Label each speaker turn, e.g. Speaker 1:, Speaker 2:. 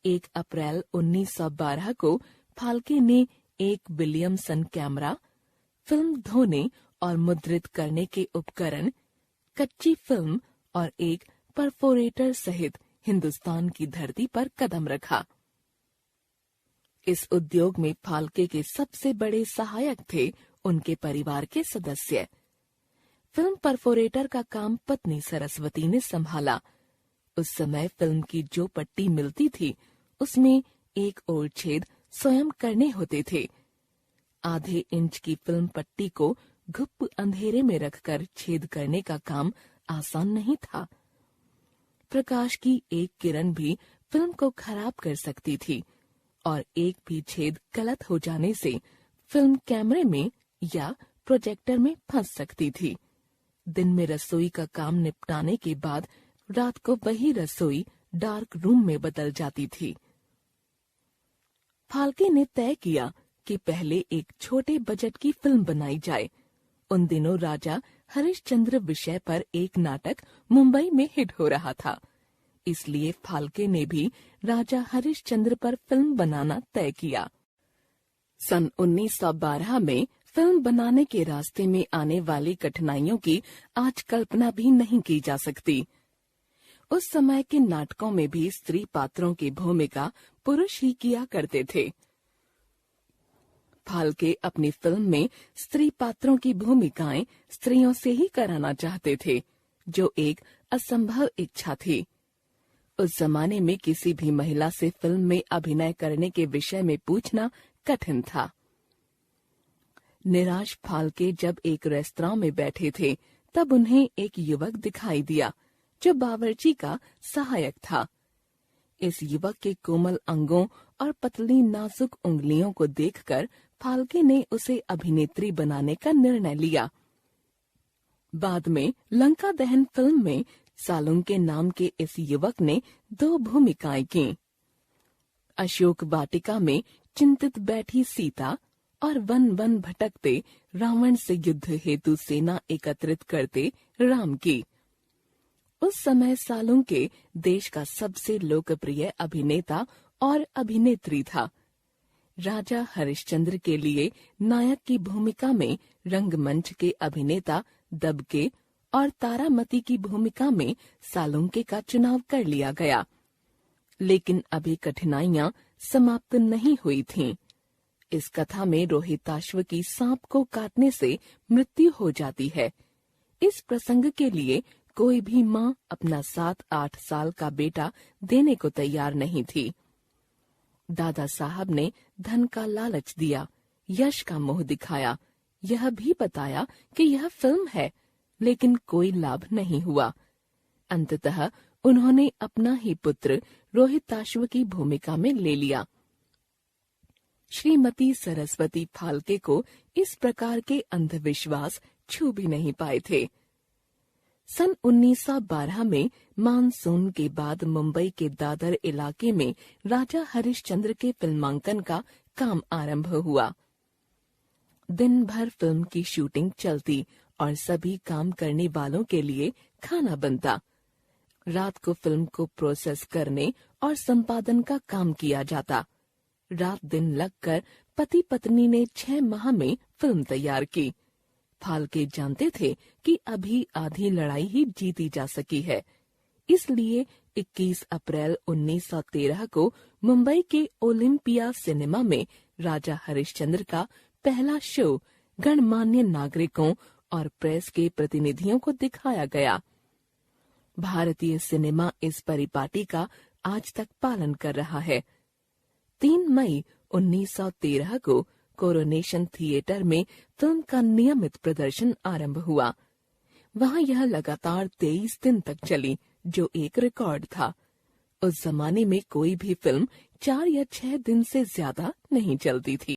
Speaker 1: 1 अप्रैल 1912 को फाल्के ने एक विलियमसन कैमरा, फिल्म धोने और मुद्रित करने के उपकरण, कच्ची फिल्म और एक परफोरेटर सहित हिंदुस्तान की धरती पर कदम रखा। इस उद्योग में फाल्के के सबसे बड़े सहायक थे उनके परिवार के सदस्य। फिल्म परफोरेटर का काम पत्नी सरस्वती ने संभाला। उस समय फिल्म की जो पट्टी मिलती थी उसमें एक और छेद स्वयं करने होते थे। आधे इंच की फिल्म पट्टी को घुप अंधेरे में रखकर छेद करने का काम आसान नहीं था। प्रकाश की एक किरण भी फिल्म को खराब कर सकती थी और एक भी छेद गलत हो जाने से फिल्म कैमरे में या प्रोजेक्टर में फंस सकती थी। दिन में रसोई का काम निपटाने के बाद रात को वही रसोई डार्क रूम में बदल जाती थी। फाल्के ने तय किया कि पहले एक छोटे बजट की फिल्म बनाई जाए। उन दिनों राजा हरिश्चंद्र विषय पर एक नाटक मुंबई में हिट हो रहा था, इसलिए फाल्के ने भी राजा हरिश्चंद्र पर फिल्म बनाना तय किया। सन 1912 में फिल्म बनाने के रास्ते में आने वाली कठिनाइयों की आज कल्पना भी नहीं की जा सकती। उस समय के नाटकों में भी स्त्री पात्रों की भूमिका पुरुष ही किया करते थे। फाल्के अपनी फिल्म में स्त्री पात्रों की भूमिकाएं स्त्रियों से ही कराना चाहते थे, जो एक असंभव इच्छा थी। उस जमाने में किसी भी महिला से फिल्म में अभिनय करने के विषय में पूछना कठिन था। निराश फाल्के जब एक रेस्तरां में बैठे थे, तब उन्हें एक युवक दिखाई दिया जो बावर्ची का सहायक था। इस युवक के कोमल अंगों और पतली नाजुक उंगलियों को देखकर फाल्के ने उसे अभिनेत्री बनाने का निर्णय लिया। बाद में लंका दहन फिल्म में सालुंके नाम के इस युवक ने 2 भूमिकाएं की। अशोक वाटिका में चिंतित बैठी सीता और वन वन भटकते रावण से युद्ध हेतु सेना एकत्रित करते राम की। उस समय सालुंके देश का सबसे लोकप्रिय अभिनेता और अभिनेत्री था। राजा हरिश्चंद्र के लिए नायक की भूमिका में रंगमंच के अभिनेता दबके और तारामती की भूमिका में सालुंके का चुनाव कर लिया गया। लेकिन अभी कठिनाइयां समाप्त नहीं हुई थीं। इस कथा में रोहिताश्व की सांप को काटने से मृत्यु हो जाती है। इस प्रसंग के लिए कोई भी माँ अपना 7-8 साल का बेटा देने को तैयार नहीं थी। दादा साहब ने धन का लालच दिया, यश का मोह दिखाया, यह भी बताया कि यह फिल्म है, लेकिन कोई लाभ नहीं हुआ। अंततः उन्होंने अपना ही पुत्र रोहिताश्व की भूमिका में ले लिया। श्रीमती सरस्वती फाल्के को इस प्रकार के अंधविश्वास छू भी नहीं पाए थे। सन 1912 में मानसून के बाद मुंबई के दादर इलाके में राजा हरिश्चंद्र के फिल्मांकन का काम आरंभ हुआ। दिन भर फिल्म की शूटिंग चलती और सभी काम करने वालों के लिए खाना बनता। रात को फिल्म को प्रोसेस करने और संपादन का काम किया जाता। रात दिन लगकर पति पत्नी ने 6 माह में फिल्म तैयार की। फाल्के जानते थे कि अभी आधी लड़ाई ही जीती जा सकी है, इसलिए 21 अप्रैल 1913 को मुंबई के ओलिम्पिया सिनेमा में राजा हरिश्चंद्र का पहला शो गणमान्य नागरिकों और प्रेस के प्रतिनिधियों को दिखाया गया। भारतीय सिनेमा इस परिपाटी का आज तक पालन कर रहा है। 3 मई 1913 को कोरोनेशन थिएटर में फिल्म का नियमित प्रदर्शन आरंभ हुआ। वहां यह लगातार 23 दिन तक चली, जो एक रिकॉर्ड था। उस जमाने में कोई भी फिल्म 4 या 6 दिन से ज्यादा नहीं चलती थी।